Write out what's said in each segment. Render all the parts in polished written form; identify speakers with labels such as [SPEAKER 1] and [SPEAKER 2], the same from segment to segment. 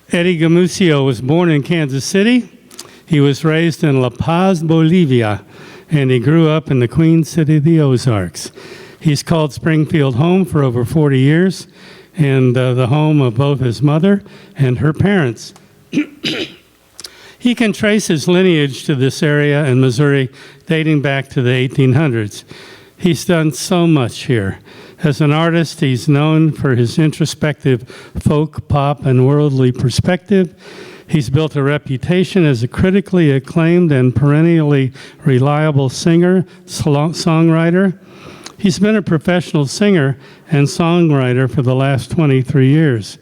[SPEAKER 1] Eddie Gumucio was born in Kansas City. He was raised in La Paz, Bolivia, and he grew up in the Queen City of the Ozarks. He's called Springfield home for over 40 years, and the home of both his mother and her parents. He can trace his lineage to this area in Missouri dating back to the 1800s. He's done so much here. As an artist, he's known for his introspective folk, pop, and worldly perspective. He's built a reputation as a critically acclaimed and perennially reliable singer, songwriter. He's been a professional singer and songwriter for the last 23 years.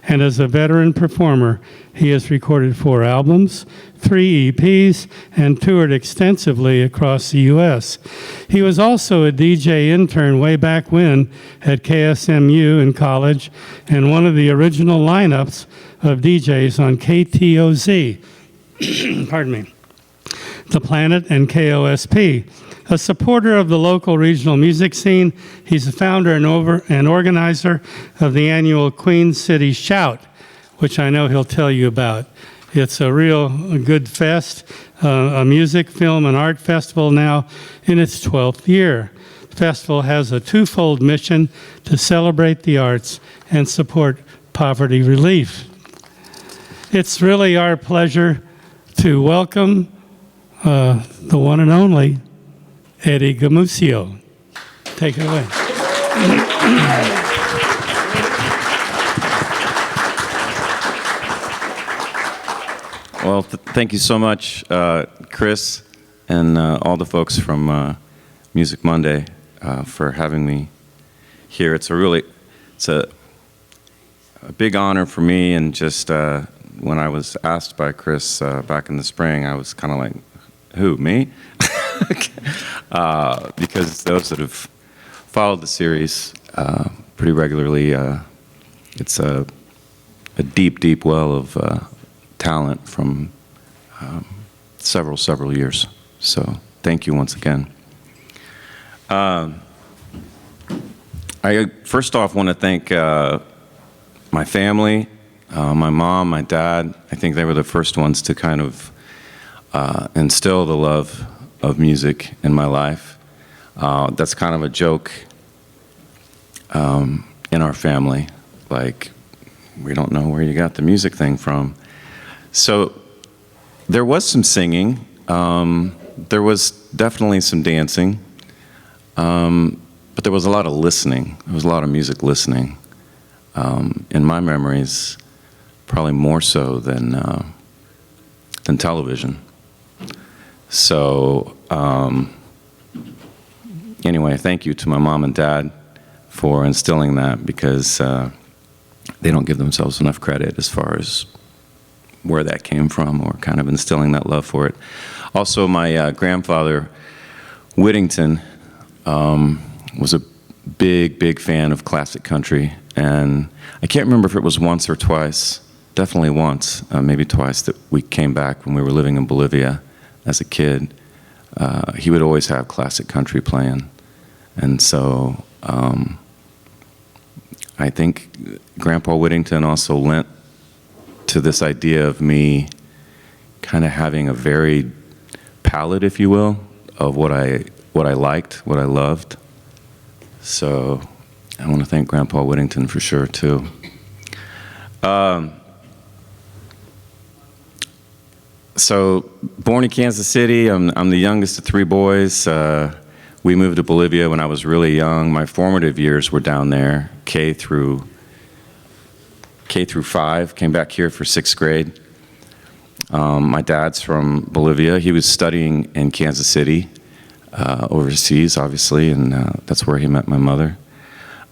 [SPEAKER 1] And as a veteran performer, he has recorded 4 albums, 3 EPs, and toured extensively across the U.S. He was also a DJ intern way back when at KSMU in college, and one of the original lineups of DJs on KTOZ, pardon me, The Planet and KOSP. A supporter of the local regional music scene, he's the founder and organizer of the annual Queen City Shout, which I know he'll tell you about. It's a real good fest, a music, film, and art festival now in its 12th year. The festival has a twofold mission to celebrate the arts and support poverty relief. It's really our pleasure to welcome the one and only Eddie Gumucio. Take it away.
[SPEAKER 2] Well, thank you so much, Chris, and all the folks from Music Monday for having me here. It's a big honor for me, and just when I was asked by Chris back in the spring, I was kind of like, who, me? Because those that have followed the series pretty regularly, it's a deep, deep well of talent from several years. So thank you once again. I first off want to thank my family, my mom, my dad. I think they were the first ones to kind of instill the love of music in my life. That's kind of a joke in our family. Like, we don't know where you got the music thing from. So there was some singing. There was definitely some dancing. But there was a lot of listening. There was a lot of music listening. In my memories, probably more so than television. So anyway, thank you to my mom and dad for instilling that, because they don't give themselves enough credit as far as where that came from, or kind of instilling that love for it. Also, my grandfather, Whittington, was a big fan of classic country, and I can't remember if it was once or twice, definitely once, maybe twice, that we came back when we were living in Bolivia as a kid. He would always have classic country playing, and so I think Grandpa Whittington also lent to this idea of me kind of having a varied palette, if you will, of what I liked, what I loved. So I want to thank Grandpa Whittington for sure too. So born in Kansas City, I'm the youngest of 3 boys. We moved to Bolivia when I was really young. My formative years were down there, K through 5. Came back here for 6th grade. My dad's from Bolivia. He was studying in Kansas City, overseas, obviously, and that's where he met my mother.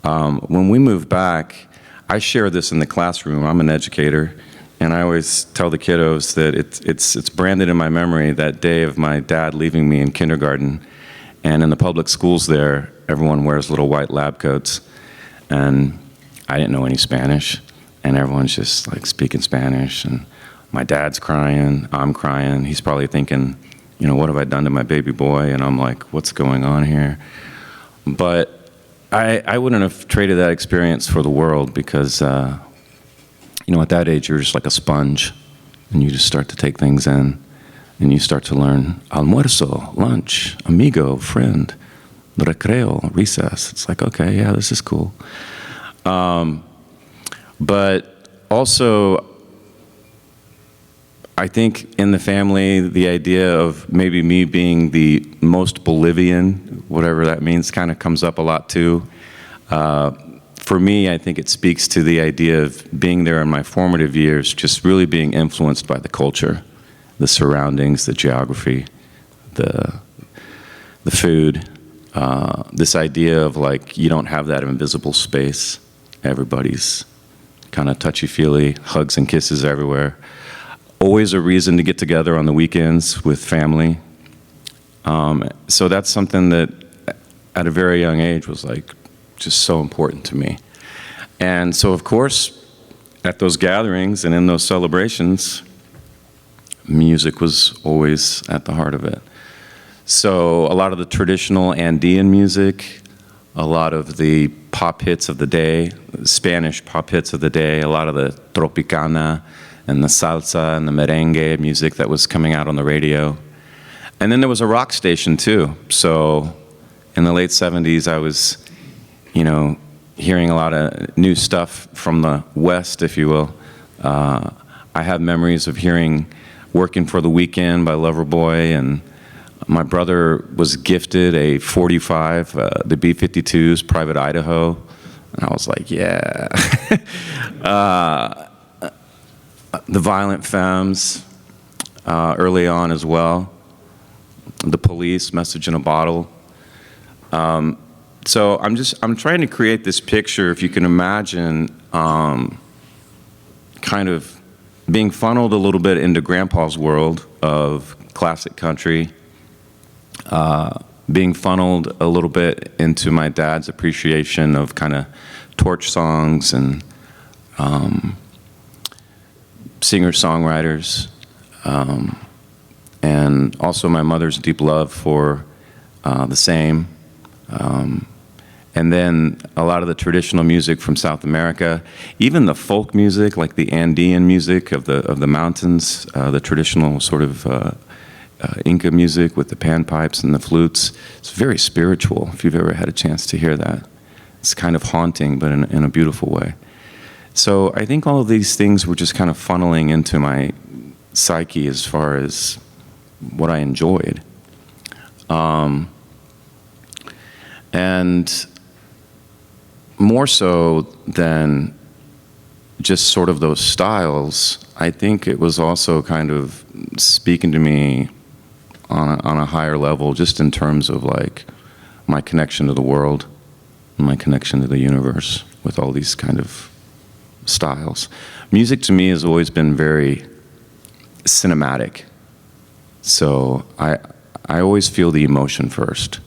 [SPEAKER 2] When we moved back, I share this in the classroom. I'm an educator, and I always tell the kiddos that it's branded in my memory, that day of my dad leaving me in kindergarten. And in the public schools there, everyone wears little white lab coats, and I didn't know any Spanish, and everyone's just like speaking Spanish, and my dad's crying, I'm crying. He's probably thinking, you know, what have I done to my baby boy? And I'm like, what's going on here? But I wouldn't have traded that experience for the world, because, you at that age, you're just like a sponge, and you just start to take things in, and you start to learn almuerzo, lunch, amigo, friend, recreo, recess. It's like, okay, yeah, this is cool. But also, I think in the family, the idea of maybe me being the most Bolivian, whatever that means, kind of comes up a lot too. For me, I think it speaks to the idea of being there in my formative years, just really being influenced by the culture, the surroundings, the geography, the food. This idea of like, you don't have that invisible space. Everybody's kind of touchy-feely, hugs and kisses everywhere. Always a reason to get together on the weekends with family. So that's something that at a very young age was like just so important to me. And so of course, at those gatherings and in those celebrations, music was always at the heart of it. So a lot of the traditional Andean music, a lot of the pop hits of the day, Spanish pop hits of the day, a lot of the tropicana and the salsa and the merengue music that was coming out on the radio. And then there was a rock station too. So in the late 70s, I was, hearing a lot of new stuff from the West, if you will. I have memories of Working for the Weekend by Loverboy, and my brother was gifted a 45, the B-52s, Private Idaho, and I was like, yeah. The Violent Femmes, early on as well. The Police, Message in a Bottle. So I'm trying to create this picture, if you can imagine, kind of being funneled a little bit into Grandpa's world of classic country, being funneled a little bit into my dad's appreciation of kind of torch songs and singer-songwriters, and also my mother's deep love for the same. And then a lot of the traditional music from South America, even the folk music, like the Andean music of the mountains, the traditional sort of Inca music with the panpipes and the flutes. It's very spiritual, if you've ever had a chance to hear that. It's kind of haunting, but in a beautiful way. So I think all of these things were just kind of funneling into my psyche as far as what I enjoyed. And more so than just sort of those styles, I think it was also kind of speaking to me on a higher level, just in terms of like my connection to the world, my connection to the universe with all these kind of styles. Music to me has always been very cinematic. So I always feel the emotion first.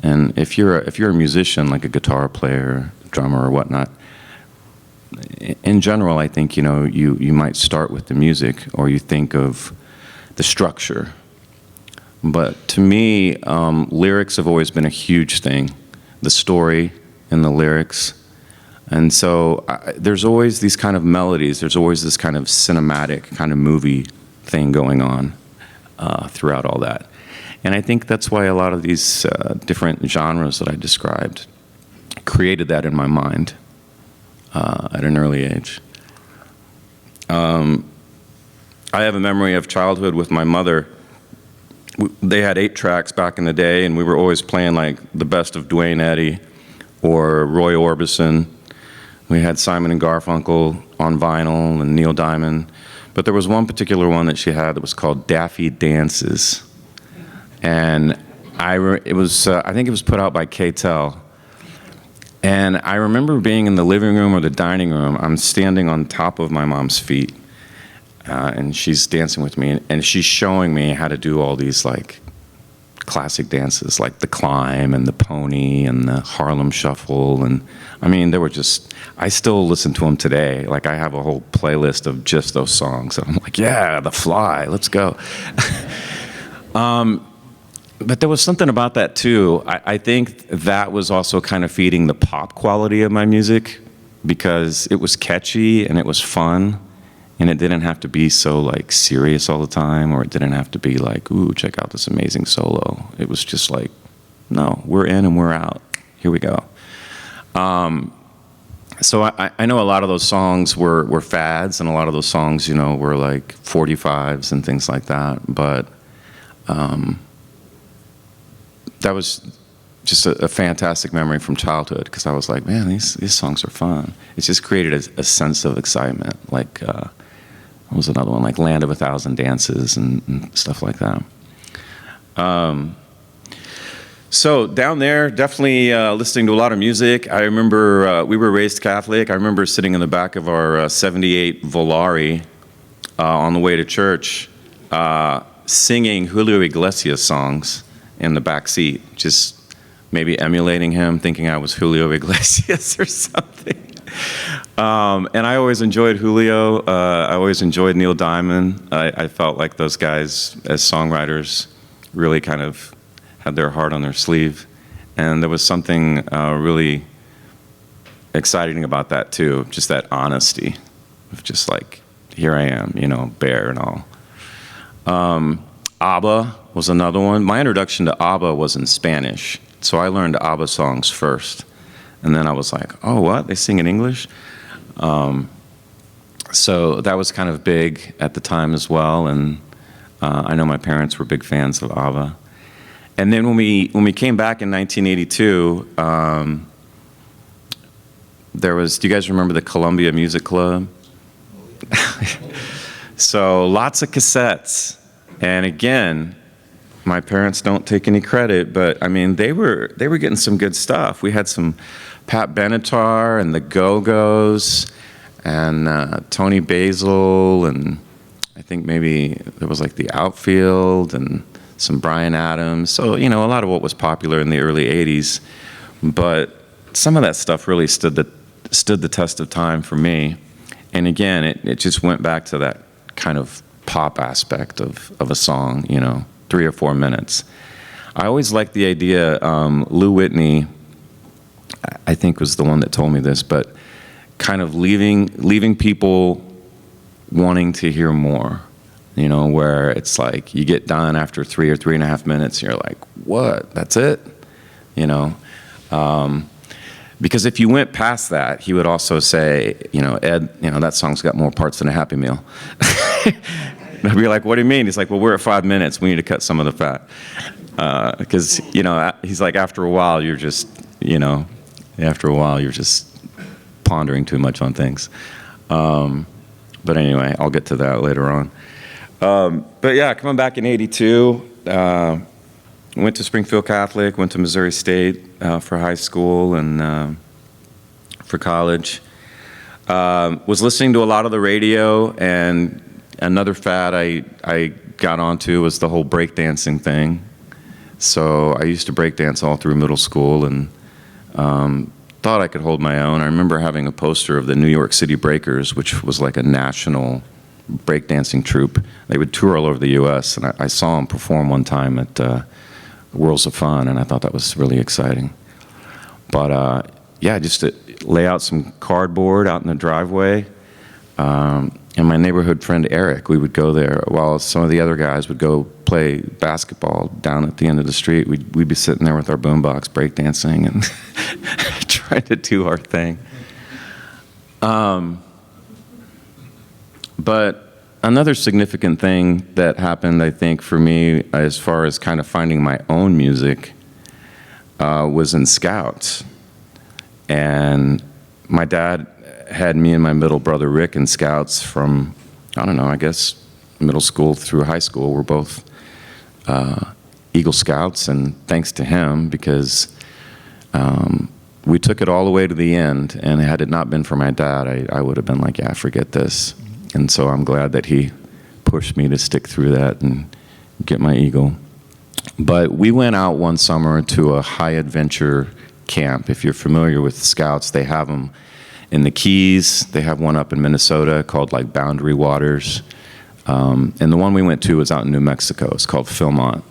[SPEAKER 2] And if you're a musician, like a guitar player, drummer, or whatnot, in general, I think you might start with the music, or you think of the structure. But to me, lyrics have always been a huge thing, the story and the lyrics. And so there's always these kind of melodies, there's always this kind of cinematic kind of movie thing going on throughout all that. And I think that's why a lot of these different genres that I described created that in my mind at an early age. I have a memory of childhood with my mother. They had 8 tracks back in the day, and we were always playing like the best of Duane Eddy or Roy Orbison. We had Simon and Garfunkel on vinyl and Neil Diamond. But there was one particular one that she had that was called Daffy Dances. And I think it was put out by K-Tel. And I remember being in the living room or the dining room. I'm standing on top of my mom's feet, and she's dancing with me, and she's showing me how to do all these like classic dances, like the climb and the pony and the Harlem Shuffle. And I mean, I still listen to them today. Like, I have a whole playlist of just those songs. And I'm like, yeah, The Fly, let's go. But there was something about that too. I think that was also kind of feeding the pop quality of my music, because it was catchy and it was fun And it didn't have to be so like serious all the time, or it didn't have to be like, ooh, check out this amazing solo. It was just like, no, we're in and we're out. Here we go. So I know a lot of those songs were fads, and a lot of those songs, you know, were like 45s and things like that. But that was just a fantastic memory from childhood, because I was like, man, these songs are fun. It just created a sense of excitement. Like, what was another one? Like Land of a Thousand Dances and stuff like that. So down there, definitely listening to a lot of music. I remember we were raised Catholic. I remember sitting in the back of our 78 Volare on the way to church, singing Julio Iglesias songs in the back seat, just maybe emulating him, thinking I was Julio Iglesias or something. And I always enjoyed Julio. I always enjoyed Neil Diamond. I felt like those guys, as songwriters, really kind of had their heart on their sleeve. And there was something really exciting about that, too, just that honesty of just like, here I am, you know, bare and all. ABBA was another one. My introduction to ABBA was in Spanish, so I learned ABBA songs first. And then I was like, oh, what? They sing in English? So that was kind of big at the time as well, and I know my parents were big fans of ABBA. And then when we came back in 1982, there was, do you guys remember the Columbia Music Club? So lots of cassettes. And again, my parents don't take any credit, but I mean, they were getting some good stuff. We had some Pat Benatar and the Go-Go's and Tony Basil, and I think maybe there was like the Outfield and some Bryan Adams. So, you know, a lot of what was popular in the early 80s, but some of that stuff really stood the test of time for me. And again, it just went back to that kind of pop aspect of a song, you know, 3 or 4 minutes. I always liked the idea, Lou Whitney, I think, was the one that told me this, but kind of leaving people wanting to hear more, you know, where it's like you get done after 3 or 3.5 minutes, and you're like, what, that's it? You know, because if you went past that, he would also say, you know, Ed, you know, that song's got more parts than a Happy Meal. And I'd be like, what do you mean? He's like, well, we're at 5 minutes. We need to cut some of the fat. Because, you know, he's like, after a while, you're just, you know, pondering too much on things. But anyway, I'll get to that later on. But yeah, coming back in 82, went to Springfield Catholic, went to Missouri State for high school and for college. Was listening to a lot of the radio, and another fad I got onto was the whole breakdancing thing. So I used to breakdance all through middle school, and thought I could hold my own. I remember having a poster of the New York City Breakers, which was like a national breakdancing troupe. They would tour all over the U.S., and I saw them perform one time at Worlds of Fun, and I thought that was really exciting. But yeah, just to lay out some cardboard out in the driveway, and my neighborhood friend Eric, we would go there while some of the other guys would go play basketball down at the end of the street. We'd be sitting there with our boombox breakdancing and trying to do our thing. But another significant thing that happened, I think, for me, as far as kind of finding my own music, was in Scouts. And my dad had me and my middle brother Rick in Scouts from, I don't know, I guess middle school through high school. We're both Eagle Scouts, and thanks to him, because we took it all the way to the end, and had it not been for my dad, I would have been like, yeah, forget this. And so I'm glad that he pushed me to stick through that and get my Eagle. But we went out one summer to a high adventure camp. If you're familiar with Scouts, they have them in the Keys. They have one up in Minnesota called like Boundary Waters. And the one we went to was out in New Mexico. It's called Philmont.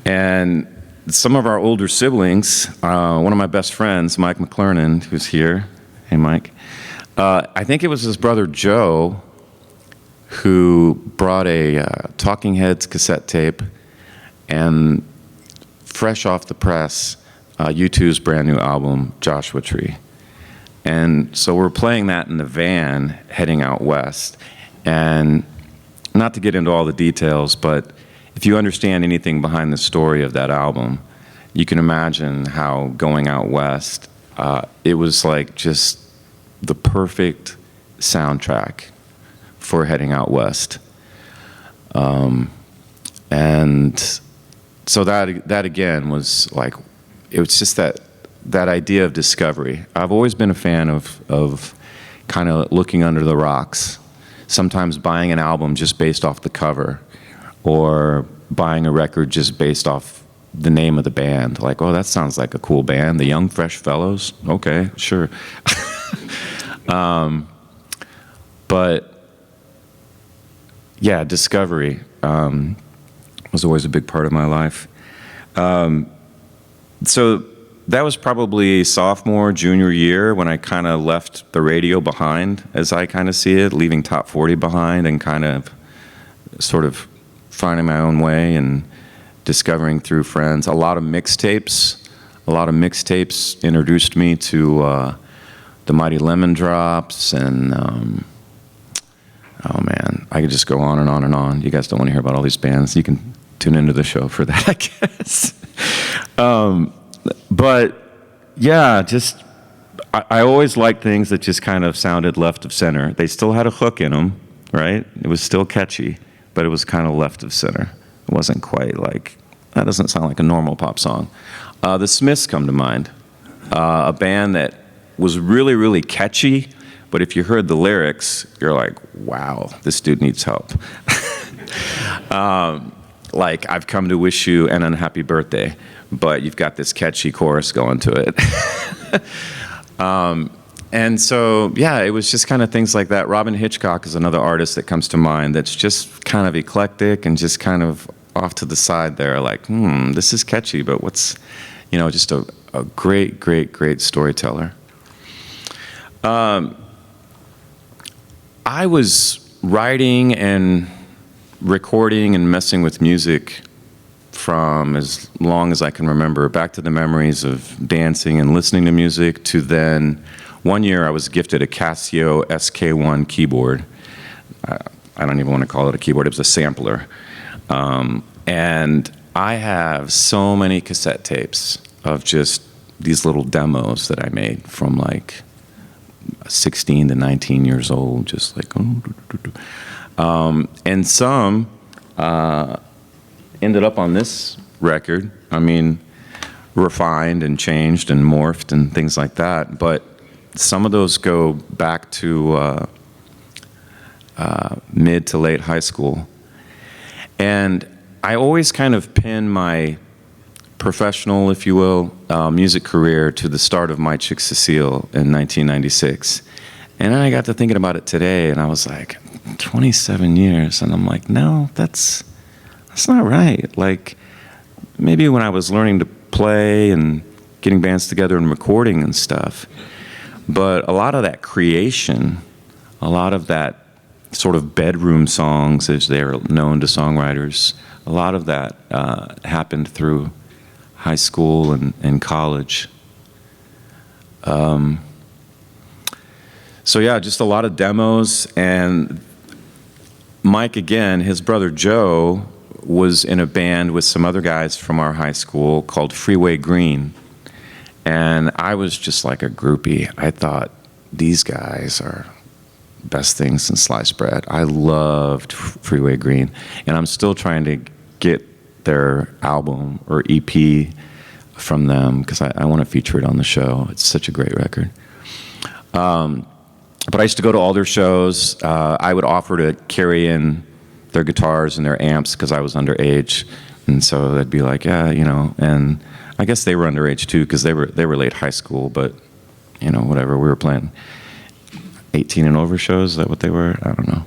[SPEAKER 2] And some of our older siblings, one of my best friends, Mike McClernand, who's here. Hey, Mike. I think it was his brother Joe who brought a Talking Heads cassette tape and fresh off the press, U2's brand new album, Joshua Tree. And so we're playing that in the van heading out west. And not to get into all the details, but if you understand anything behind the story of that album, you can imagine how going out west, it was like just the perfect soundtrack for heading out west. And so that again was like, it was just that idea of discovery. I've always been a fan of kind of looking under the rocks, sometimes buying an album just based off the cover, or buying a record just based off the name of the band. Like, oh, that sounds like a cool band, the Young Fresh Fellows. Okay, sure. But yeah, discovery was always a big part of my life. So that was probably sophomore, junior year when I kind of left the radio behind, as I kind of see it, leaving Top 40 behind and kind of sort of finding my own way and discovering through friends. A lot of mixtapes introduced me to the Mighty Lemon Drops, and oh man, I could just go on and on and on. You guys don't want to hear about all these bands. You can tune into the show for that, I guess. But yeah, just I always liked things that just kind of sounded left of center. They still had a hook in them, right? It was still catchy, but it was kind of left of center. It wasn't quite like, that doesn't sound like a normal pop song. The Smiths come to mind, a band that was really, really catchy, but if you heard the lyrics, you're like, wow, this dude needs help. Like, I've come to wish you an unhappy birthday, but you've got this catchy chorus going to it. And so, yeah, it was just kind of things like that. Robin Hitchcock is another artist that comes to mind that's just kind of eclectic and just kind of off to the side there, like, this is catchy, but what's, just a great, great, great storyteller. I was writing and recording and messing with music from as long as I can remember, back to the memories of dancing and listening to music, to then one year I was gifted a Casio SK1 keyboard. I don't even want to call it a keyboard, it was a sampler. And I have so many cassette tapes of just these little demos that I made from like 16 to 19 years old, just like, and some ended up on this record. I mean, refined and changed and morphed and things like that. But some of those go back to mid to late high school. And I always kind of pin my professional, if you will, music career to the start of Michyksaseal in 1996. And then I got to thinking about it today, and I was like, 27 years. And I'm like, no, that's not right. Like, maybe when I was learning to play and getting bands together and recording and stuff. But a lot of that creation, a lot of that sort of bedroom songs, as they're known to songwriters, a lot of that happened through high school and college. So yeah, just a lot of demos. And Mike, again, his brother Joe was in a band with some other guys from our high school called Freeway Green. And I was just like a groupie. I thought, these guys are best things since sliced bread. I loved Freeway Green. And I'm still trying to get their album or EP from them because I want to feature it on the show. It's such a great record. But I used to go to all their shows. I would offer to carry in their guitars and their amps because I was underage. And so they'd be like, yeah, and I guess they were underage too because they were late high school, but whatever, we were playing 18 and over shows. Is that what they were? I don't know.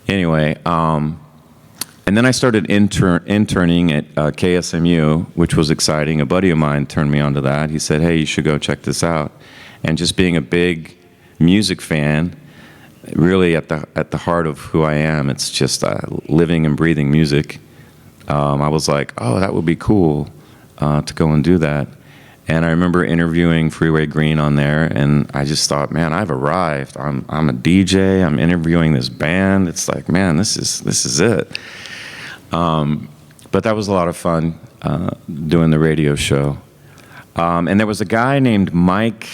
[SPEAKER 2] Anyway, and then I started interning at KSMU, which was exciting. A buddy of mine turned me onto that. He said, hey, you should go check this out. And just being a big music fan really at the heart of who I am. It's just living and breathing music. I was like, oh, that would be cool to go and do that. And I remember interviewing Freeway Green on there, and I just thought, man, I've arrived. I'm a DJ. I'm interviewing this band. It's like, man, this is it. But that was a lot of fun doing the radio show. And there was a guy named Mike.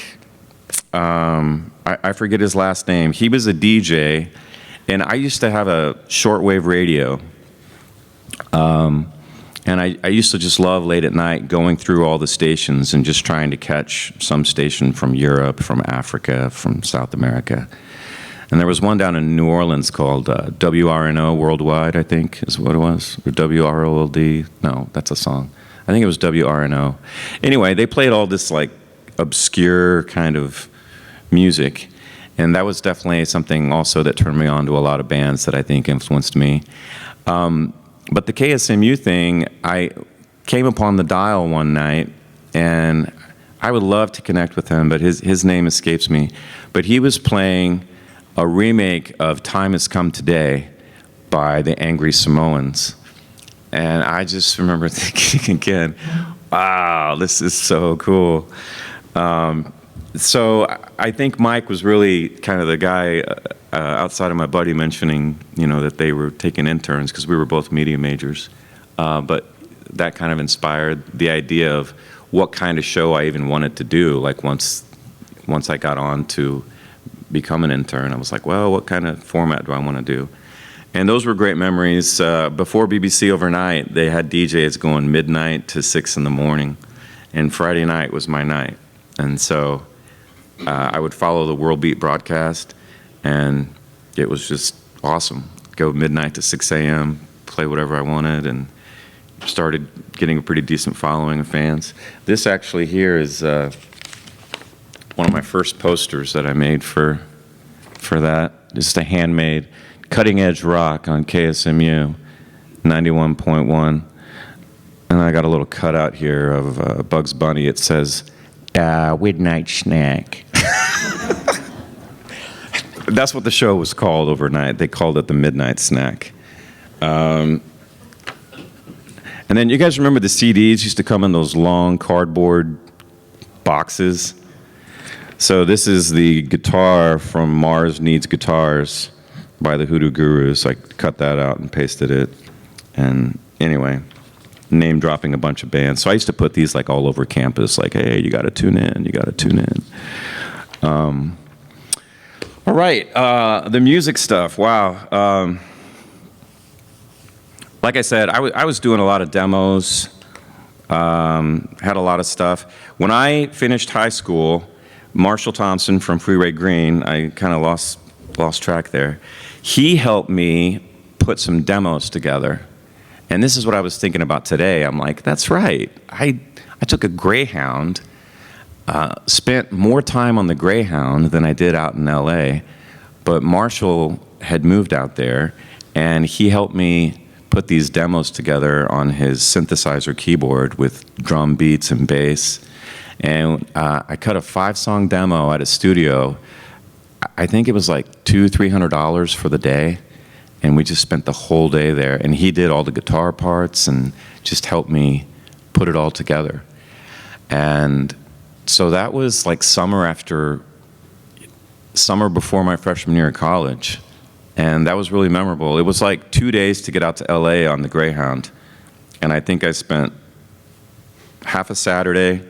[SPEAKER 2] I forget his last name. He was a DJ, and I used to have a shortwave radio. And I used to just love late at night going through all the stations and just trying to catch some station from Europe, from Africa, from South America. And there was one down in New Orleans called WRNO Worldwide, I think is what it was, or WROLD. No, that's a song. I think it was WRNO. Anyway, they played all this like obscure kind of music. And that was definitely something also that turned me on to a lot of bands that I think influenced me. But the KSMU thing, I came upon the dial one night, and I would love to connect with him, but his name escapes me. But he was playing a remake of Time Has Come Today by the Angry Samoans. And I just remember thinking again, wow, this is so cool. So I think Mike was really kind of the guy outside of my buddy mentioning, that they were taking interns because we were both media majors. But that kind of inspired the idea of what kind of show I even wanted to do. Like once I got on to become an intern, I was like, well, what kind of format do I want to do? And those were great memories. Before BBC Overnight, they had DJs going midnight to 6 in the morning. And Friday night was my night. And so I would follow the World Beat broadcast, and it was just awesome. Go midnight to 6 a.m., play whatever I wanted, and started getting a pretty decent following of fans. This actually here is one of my first posters that I made for that. Just a handmade cutting-edge rock on KSMU 91.1. And I got a little cutout here of Bugs Bunny. It says, midnight snack. That's what the show was called overnight. They called it the Midnight Snack. And then you guys remember the CDs used to come in those long cardboard boxes? So this is the guitar from Mars Needs Guitars by the Hoodoo Gurus. I cut that out and pasted it. And anyway, name dropping a bunch of bands. So I used to put these like all over campus, like, hey, you got to tune in, you got to tune in. All right, the music stuff, wow. Like I said, I was doing a lot of demos, had a lot of stuff. When I finished high school, Marshall Thompson from Freeway Green, I kind of lost track there, he helped me put some demos together. And this is what I was thinking about today. I'm like, that's right. I took a Greyhound, spent more time on the Greyhound than I did out in LA, but Marshall had moved out there, and he helped me put these demos together on his synthesizer keyboard with drum beats and bass. And I cut a 5-song demo at a studio. I think it was like $200-300 for the day. And we just spent the whole day there. And he did all the guitar parts and just helped me put it all together. And so that was like summer before my freshman year of college. And that was really memorable. It was like 2 days to get out to LA on the Greyhound. And I think I spent half a Saturday,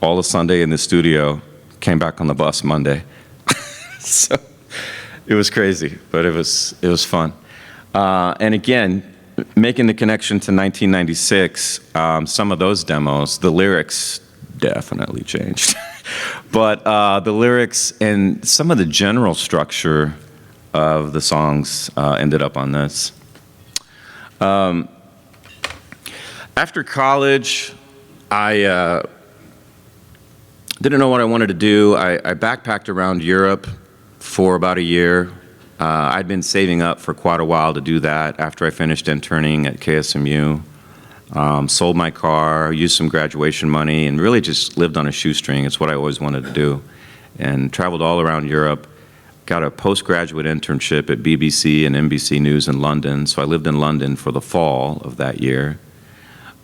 [SPEAKER 2] all of Sunday in the studio, came back on the bus Monday. So it was crazy, but it was fun. And again, making the connection to 1996, some of those demos, the lyrics definitely changed. But the lyrics and some of the general structure of the songs ended up on this. After college, I didn't know what I wanted to do. I backpacked around Europe for about a year. I'd been saving up for quite a while to do that after I finished interning at KSMU. Sold my car, used some graduation money, and really just lived on a shoestring. It's what I always wanted to do. And traveled all around Europe. got a postgraduate internship at BBC and NBC News in London. So I lived in London for the fall of that year.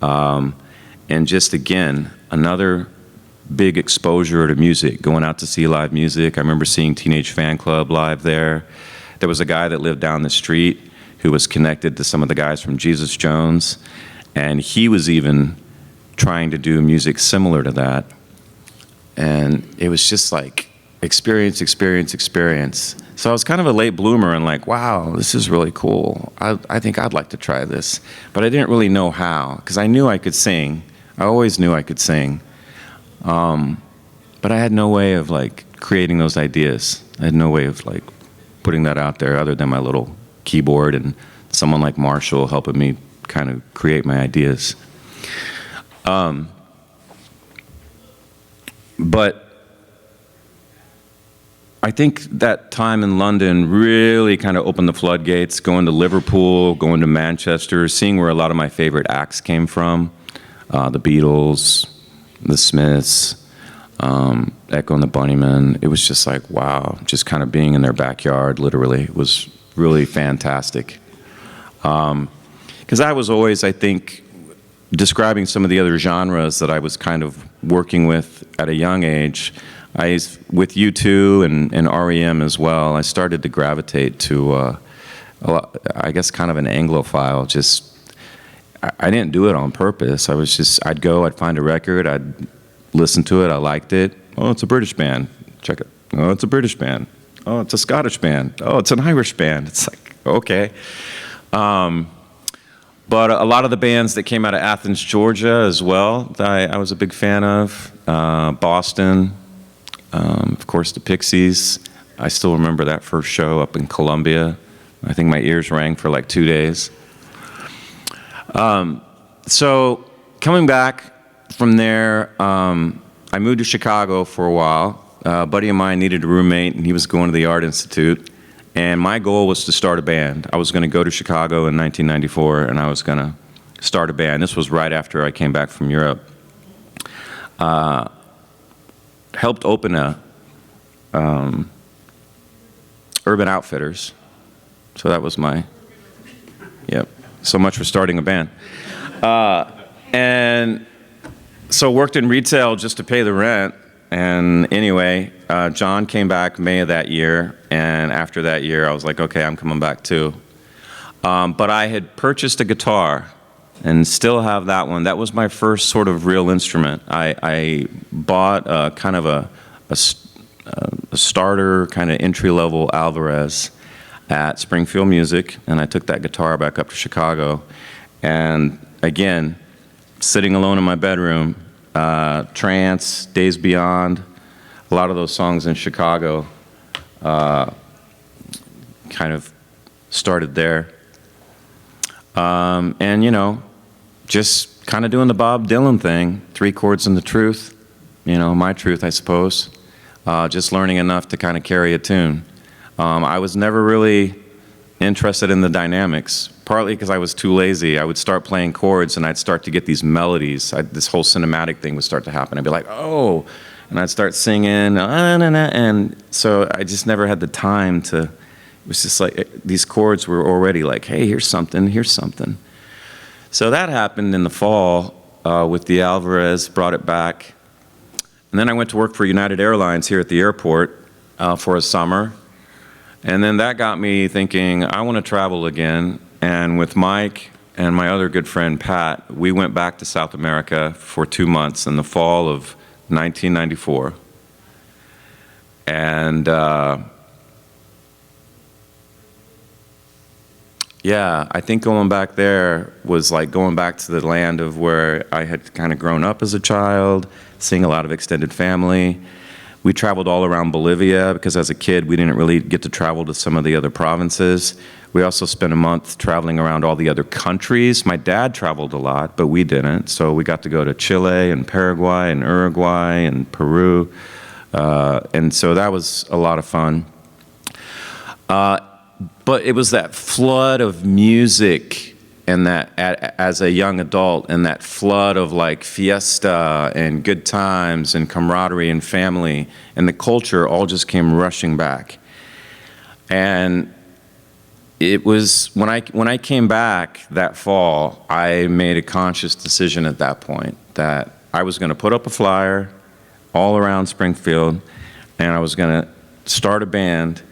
[SPEAKER 2] And just, again, another big exposure to music, going out to see live music. I remember seeing Teenage Fan Club live there. There was a guy that lived down the street who was connected to some of the guys from Jesus Jones, and he was even trying to do music similar to that. And it was just like experience, experience, experience. So I was kind of a late bloomer and like, wow, this is really cool. I think I'd like to try this. But I didn't really know how, because I knew I could sing. I always knew I could sing. But I had no way of like creating those ideas. I had no way of like putting that out there other than my little keyboard and someone like Marshall helping me kind of create my ideas. But I think that time in London really kind of opened the floodgates, going to Liverpool, going to Manchester, seeing where a lot of my favorite acts came from, the Beatles, the Smiths, Echo and the Bunnymen. It was just like, wow, just kind of being in their backyard, literally. It was really fantastic. Because I was always, I think, describing some of the other genres that I was kind of working with at a young age. With U2 and REM as well, I started to gravitate to, I guess, kind of an Anglophile. Just, I didn't do it on purpose. I'd go, I'd find a record, I'd listen to it, I liked it. Oh, it's a British band. Check it. Oh, it's a British band. Oh, it's a Scottish band. Oh, it's an Irish band. It's like, okay. But a lot of the bands that came out of Athens, Georgia as well, I was a big fan of. Boston, of course, the Pixies. I still remember that first show up in Columbia. I think my ears rang for like 2 days. So coming back from there, I moved to Chicago for a while. A buddy of mine needed a roommate, and he was going to the Art Institute. And my goal was to start a band. I was going to go to Chicago in 1994, and I was going to start a band. This was right after I came back from Europe. Helped open Urban Outfitters. So that was yep. So much for starting a band. And so worked in retail just to pay the rent. And anyway, John came back May of that year, and after that year, I was like, okay, I'm coming back too. But I had purchased a guitar, and still have that one. That was my first sort of real instrument. I bought kind of a starter, kind of entry-level Alvarez at Springfield Music, and I took that guitar back up to Chicago. And again, sitting alone in my bedroom, Trance, Days Beyond, a lot of those songs in Chicago kind of started there. And, you know, just kind of doing the Bob Dylan thing, 3 chords and the truth, you know, my truth, I suppose. Just learning enough to kind of carry a tune. I was never really interested in the dynamics, partly because I was too lazy. I would start playing chords and I'd start to get these melodies. This whole cinematic thing would start to happen. I'd be like, oh, and I'd start singing, and so I just never had the time to, it was just like, these chords were already like, hey, here's something, here's something. So that happened in the fall with the Alvarez, brought it back. And then I went to work for United Airlines here at the airport for a summer. And then that got me thinking, I want to travel again. And with Mike and my other good friend, Pat, we went back to South America for 2 months in the fall of 1994. And yeah, I think going back there was like going back to the land of where I had kind of grown up as a child, seeing a lot of extended family. We traveled all around Bolivia because as a kid we didn't really get to travel to some of the other provinces. We also spent a month traveling around all the other countries. My dad traveled a lot, but we didn't. So we got to go to Chile and Paraguay and Uruguay and Peru. And so that was a lot of fun. But it was that flood of music and that as a young adult, and that flood of like fiesta and good times and camaraderie and family and the culture all just came rushing back. And it was, when I came back that fall, I made a conscious decision at that point that I was going to put up a flyer all around Springfield, and I was going to start a band,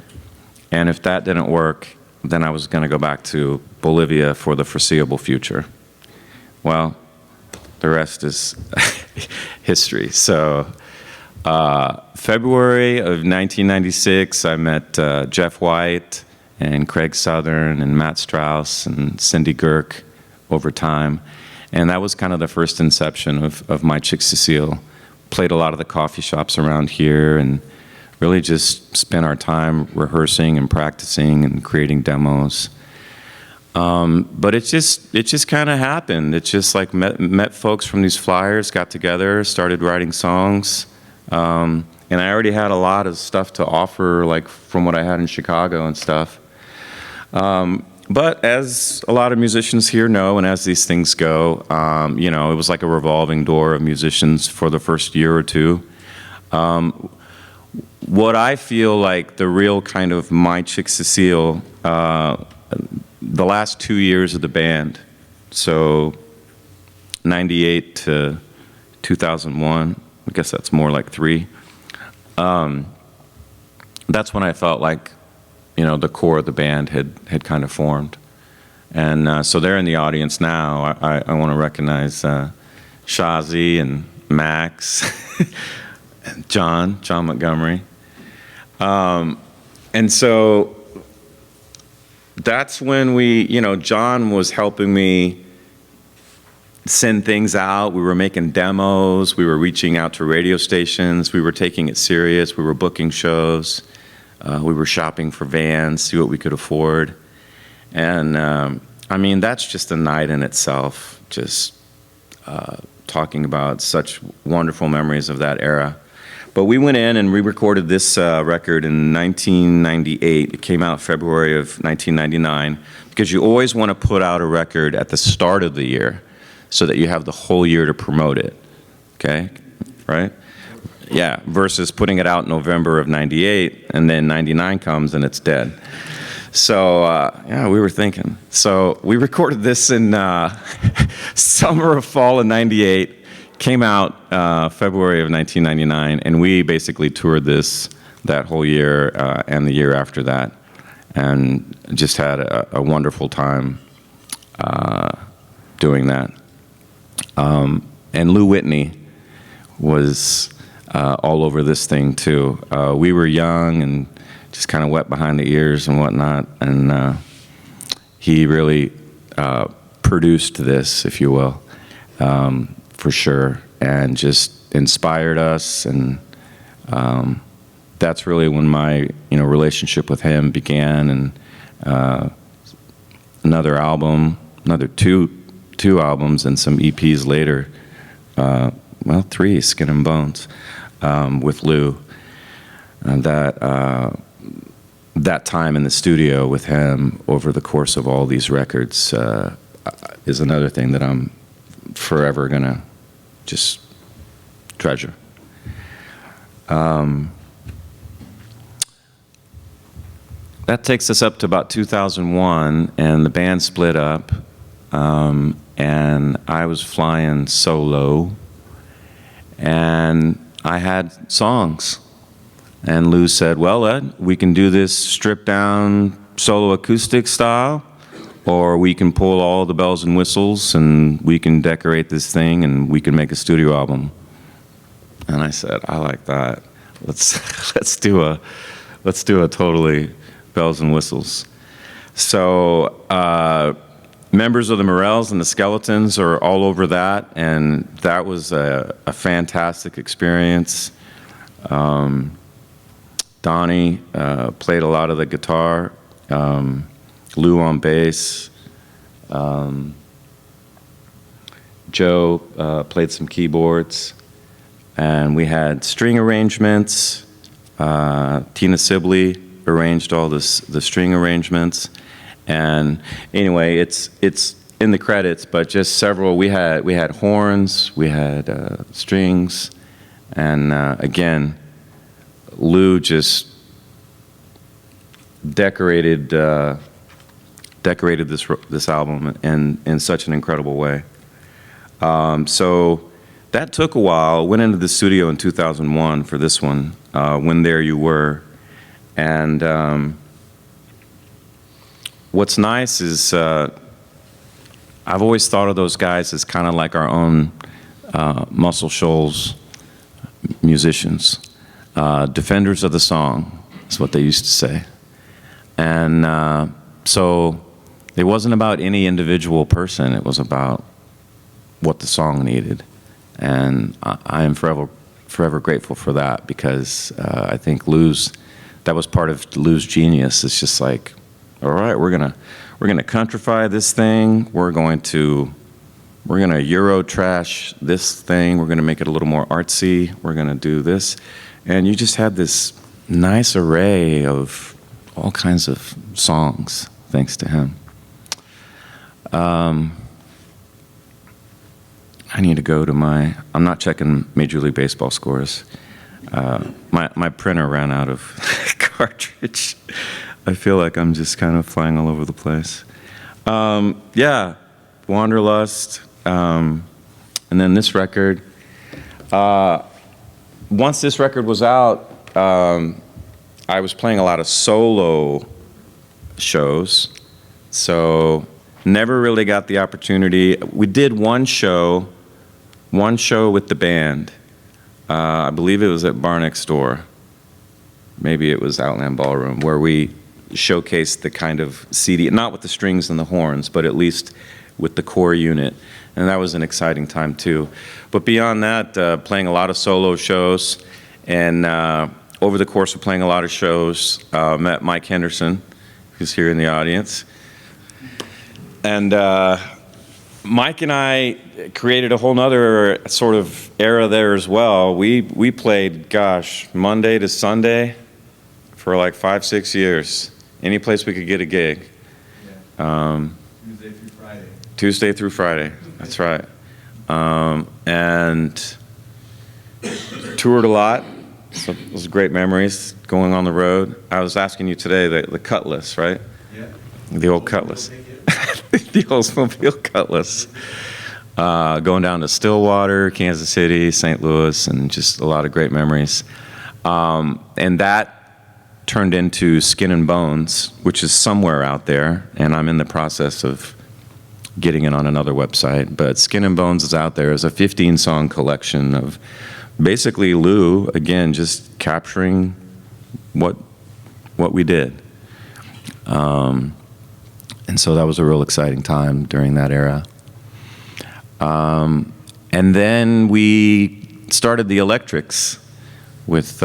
[SPEAKER 2] and if that didn't work, then I was going to go back to Bolivia for the foreseeable future. Well, the rest is history. So February of 1996, I met Jeff White and Craig Southern and Matt Strauss and Cindy Girk over time. And that was kind of the first inception of Michyksaseal. Played a lot of the coffee shops around here and really just spent our time rehearsing and practicing and creating demos. But it just kind of happened. It just like met folks from these flyers, got together, started writing songs. And I already had a lot of stuff to offer, like from what I had in Chicago and stuff. But as a lot of musicians here know, and as these things go, you know, it was like a revolving door of musicians for the first year or two. What I feel like the real kind of Michyksaseal, the last 2 years of the band, so 98 to 2001, I guess that's more like 3. That's when I felt like, you know, the core of the band had kind of formed. And so they're in the audience now. I want to recognize Shazi and Max, and John Montgomery. And so that's when you know, John was helping me send things out. We were making demos. We were reaching out to radio stations. We were taking it serious. We were booking shows. We were shopping for vans, see what we could afford. And I mean, that's just a night in itself, just talking about such wonderful memories of that era. But we went in and re-recorded this record in 1998. It came out February of 1999, because you always want to put out a record at the start of the year so that you have the whole year to promote it, okay, right? Yeah, versus putting it out in November of 98, and then 99 comes and it's dead. So, yeah, we were thinking. So we recorded this in summer or fall of 98, came out February of 1999, and we basically toured this that whole year and the year after that, and just had a wonderful time doing that. And Lou Whitney was all over this thing too. We were young and just kind of wet behind the ears and whatnot, and he really produced this, if you will, for sure, and just inspired us. And that's really when my relationship with him began. And another two albums and some EPs later, well, 3, Skin and Bones, with Lou. And that time in the studio with him over the course of all these records is another thing that I'm forever gonna just treasure. That takes us up to about 2001, and the band split up, and I was flying solo, and I had songs. And Lou said, well, Ed, we can do this stripped down solo acoustic style, or we can pull all the bells and whistles and we can decorate this thing and we can make a studio album. And I said, I like that. Let's do a totally bells and whistles. So members of the Morels and the Skeletons are all over that, and that was a fantastic experience. Donnie played a lot of the guitar, Lou on bass, Joe played some keyboards, and we had string arrangements. Tina Sibley arranged all the string arrangements, and anyway, it's in the credits, but just several. We had horns, we had strings, and again, Lou just decorated this album in such an incredible way. So that took a while. Went into the studio in 2001 for this one, When There You Were. And what's nice is I've always thought of those guys as kind of like our own Muscle Shoals musicians. Defenders of the song is what they used to say. And so it wasn't about any individual person. It was about what the song needed. And I am forever grateful for that, because I think that was part of Lou's genius. It's just like, all right, we're gonna countrify this thing. We're gonna Euro trash this thing. We're gonna make it a little more artsy. We're gonna do this. And you just had this nice array of all kinds of songs, thanks to him. I need to go to I'm not checking Major League Baseball scores. My printer ran out of cartridge. I feel like I'm just kind of flying all over the place. Yeah, Wanderlust, and then this record. Once this record was out, I was playing a lot of solo shows, so never really got the opportunity. We did one show with the band. I believe it was at Bar Next Door. Maybe it was Outland Ballroom, where we showcased the kind of CD, not with the strings and the horns, but at least with the core unit. And that was an exciting time too. But beyond that, playing a lot of solo shows, and over the course of playing a lot of shows, met Mike Henderson, who's here in the audience. And Mike and I created a whole nother sort of era there as well. We played, gosh, Monday to Sunday for like 5-6 years. Any place we could get a gig.
[SPEAKER 3] Yeah. Tuesday through Friday.
[SPEAKER 2] Tuesday through Friday, that's right. And toured a lot. So those are great memories, going on the road. I was asking you today, the Cutlass, right?
[SPEAKER 3] Yeah.
[SPEAKER 2] The old Cutlass. The Oldsmobile Cutlass. Going down to Stillwater, Kansas City, St. Louis, and just a lot of great memories. And that turned into Skin and Bones, which is somewhere out there, and I'm in the process of getting it on another website. But Skin and Bones is out there as a 15-song collection of basically Lou, again, just capturing what we did. And so that was a real exciting time during that era. And then we started the Electrics with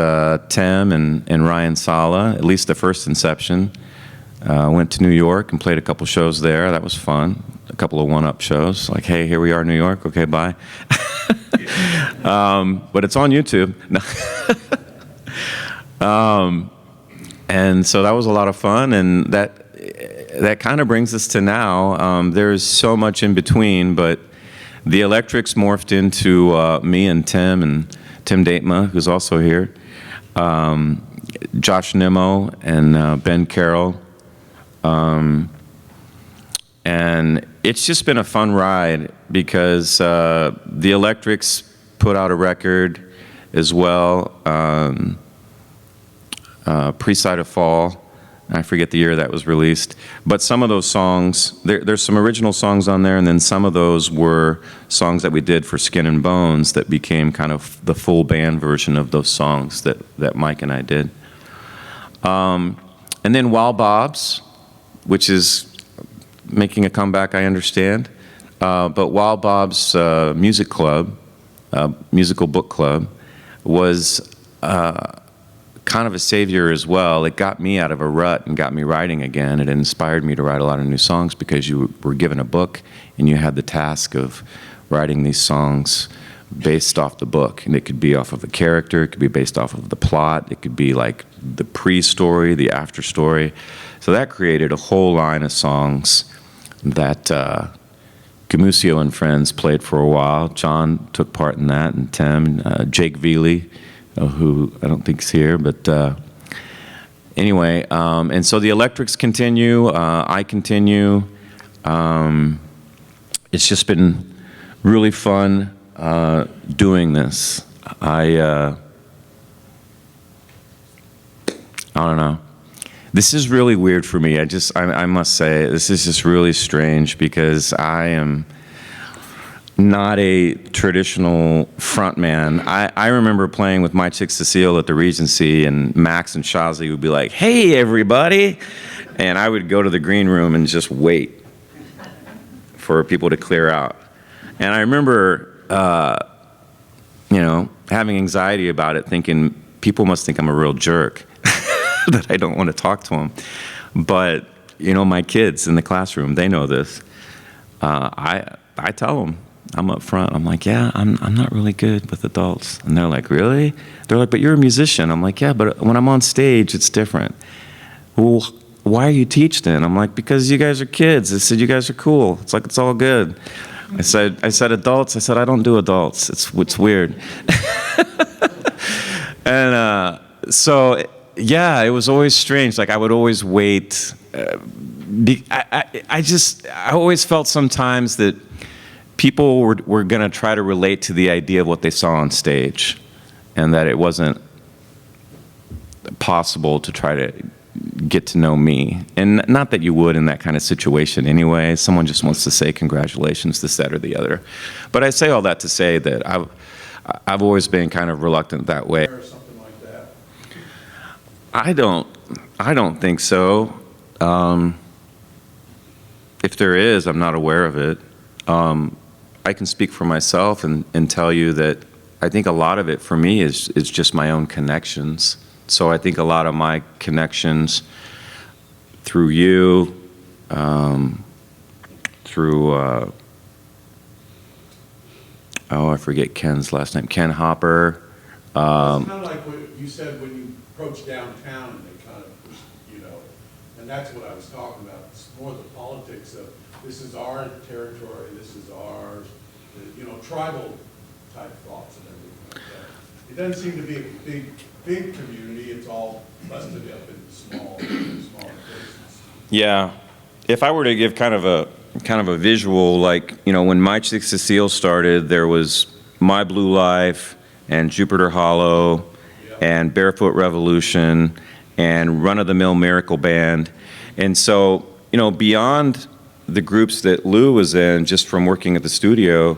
[SPEAKER 2] Tim and Ryan Sala, at least the first inception. Went to New York and played a couple shows there. That was fun. A couple of one-up shows. Like, hey, here we are, New York. Okay, bye. But it's on YouTube. And so that was a lot of fun, and that kind of brings us to now. There's so much in between, but the Electrics morphed into me and Tim Datema, who's also here, Josh Nimmo, and Ben Carroll. And it's just been a fun ride, because the Electrics put out a record as well, Pre-Side of Fall. I forget the year that was released. But some of those songs, there's some original songs on there, and then some of those were songs that we did for Skin and Bones that became kind of the full band version of those songs that Mike and I did. And then Wild Bob's, which is making a comeback, I understand. But Wild Bob's Music Club, musical book club, was kind of a savior as well. It got me out of a rut and got me writing again. It inspired me to write a lot of new songs, because you were given a book and you had the task of writing these songs based off the book. And it could be off of a character, it could be based off of the plot, it could be like the pre-story, the after-story. So that created a whole line of songs that Gumucio and friends played for a while. John took part in that, and Tim, Jake Veely, who I don't think is here, but anyway, and so the electrics continue. I continue. It's just been really fun doing this. I don't know. This is really weird for me. I must say, this is just really strange because I am not a traditional frontman. I remember playing with Michyksaseal at the Regency, and Max and Shazi would be like, "Hey, everybody!" And I would go to the green room and just wait for people to clear out. And I remember, having anxiety about it, thinking people must think I'm a real jerk, that I don't want to talk to them. But, my kids in the classroom, they know this. I tell them, I'm up front, I'm like, yeah, I'm not really good with adults. And they're like, really? They're like, but you're a musician. I'm like, yeah, but when I'm on stage, it's different. Well, why are you teach then? I'm like, because you guys are kids. I said, you guys are cool. It's like, it's all good. I said adults. I said, I don't do adults. It's weird. And so, yeah, it was always strange. Like, I would always wait. I always felt sometimes that people were going to try to relate to the idea of what they saw on stage, and that it wasn't possible to try to get to know me. And not that you would in that kind of situation anyway. Someone just wants to say congratulations, this, that, or the other. But I say all that to say that I've always been kind of reluctant that way.
[SPEAKER 3] Or something like that.
[SPEAKER 2] I don't think so. If there is, I'm not aware of it. I can speak for myself and tell you that I think a lot of it for me is just my own connections. So I think a lot of my connections through you, through, I forget Ken's last name, Ken Hopper.
[SPEAKER 3] It's kind of like what you said when you approached downtown, and they kind of pushed, and that's what I was talking about. It's more the politics of, this is our territory, this is ours, tribal type thoughts and everything like that. It doesn't seem to be a big community. It's all busted up in smaller places.
[SPEAKER 2] Yeah, if I were to give kind of a visual, like, when Michyksaseal started, there was My Blue Life and Jupiter Hollow and Barefoot Revolution and Run of the Mill Miracle Band. And so, beyond the groups that Lou was in, just from working at the studio,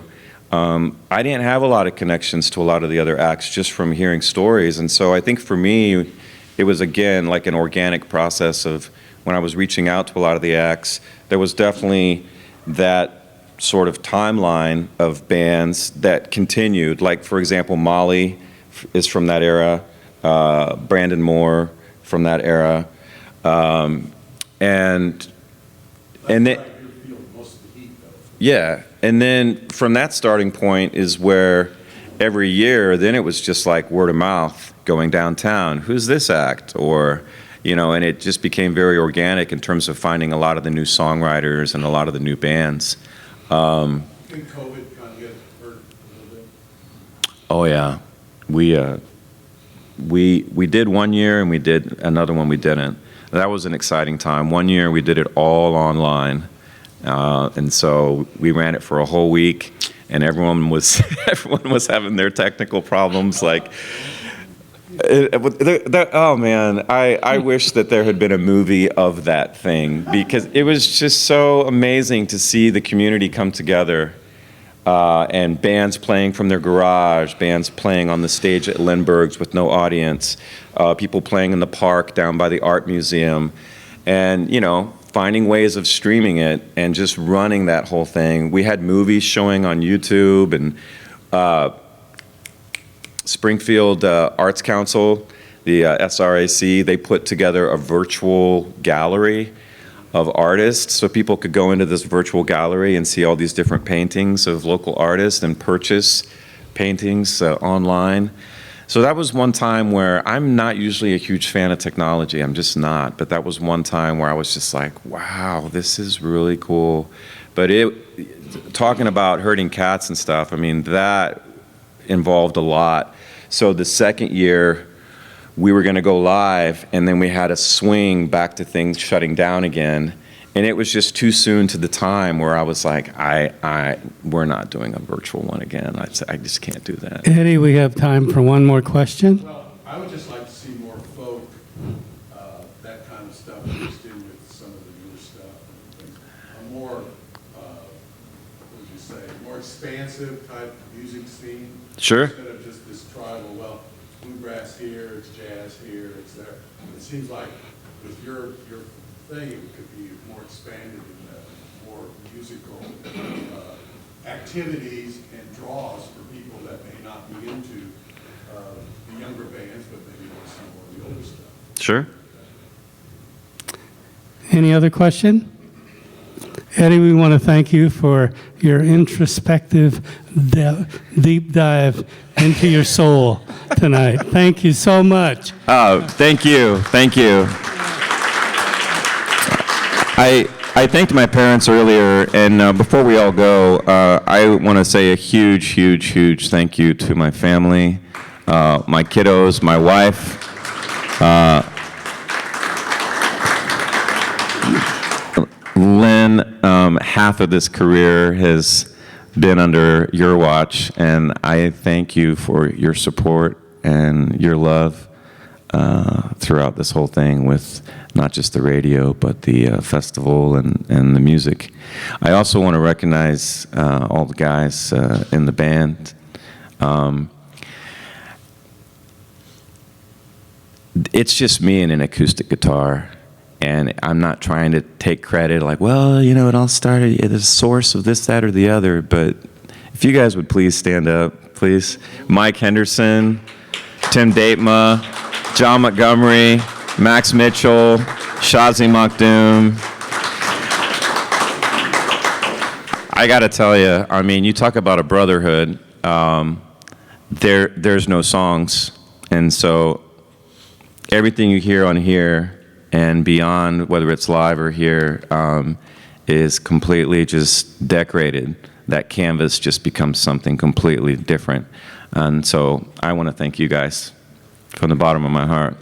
[SPEAKER 2] I didn't have a lot of connections to a lot of the other acts just from hearing stories. And so I think for me, it was, again, like an organic process of when I was reaching out to a lot of the acts, there was definitely that sort of timeline of bands that continued. Like, for example, Molly is from that era, Brandon Moore from that era. And then, yeah, and then from that starting point is where every year, then it was just like word of mouth going downtown. Who's this act? Or, and it just became very organic in terms of finding a lot of the new songwriters and a lot of the new bands.
[SPEAKER 3] I think COVID kind of got hurt a little bit.
[SPEAKER 2] Oh yeah, we did one year and we did another one we didn't. That was an exciting time. One year we did it all online. And so we ran it for a whole week, and everyone was having their technical problems. Like, oh man, I wish that there had been a movie of that thing, because it was just so amazing to see the community come together, and bands playing from their garage, bands playing on the stage at Lindbergh's with no audience, people playing in the park down by the art museum, and finding ways of streaming it and just running that whole thing. We had movies showing on YouTube, and Springfield Arts Council, the SRAC, they put together a virtual gallery of artists, so people could go into this virtual gallery and see all these different paintings of local artists and purchase paintings online. So that was one time where I'm not usually a huge fan of technology. I'm just not. But that was one time where I was just like, wow, this is really cool. But talking about herding cats and stuff, I mean, that involved a lot. So the second year, we were going to go live, and then we had a swing back to things shutting down again. And it was just too soon to the time where I was like, we're not doing a virtual one again. I just can't do that.
[SPEAKER 1] Eddie, we have time for one more question.
[SPEAKER 3] Well, I would just like to see more folk, that kind of stuff mixed in with some of the newer stuff. And a more, what would you say, more expansive type music scene.
[SPEAKER 2] Sure.
[SPEAKER 3] Instead of just this tribal, well, bluegrass here, it's jazz here, it's there. It seems like with your thing, it could be more expanded in more musical activities and draws for people that may not be into the younger bands, but maybe want some more of the older stuff.
[SPEAKER 2] Sure.
[SPEAKER 1] Any other question? Eddie, we want to thank you for your introspective deep dive into your soul tonight. Thank you so much.
[SPEAKER 2] Thank you. Thank you. I thanked my parents earlier, and before we all go, I want to say a huge, huge, huge thank you to my family, my kiddos, my wife. Lynn, half of this career has been under your watch, and I thank you for your support and your love throughout this whole thing with not just the radio, but the festival and the music. I also want to recognize all the guys in the band. It's just me and an acoustic guitar. And I'm not trying to take credit like, well, you know, it all started at the source of this, that, or the other. But if you guys would please stand up, please. Mike Henderson, Tim Datema, John Montgomery, Max Mitchell, Shazi Makdoum. I got to tell you, I mean, you talk about a brotherhood. There's no songs. And so everything you hear on here and beyond, whether it's live or here, is completely just decorated. That canvas just becomes something completely different. And so I want to thank you guys from the bottom of my heart.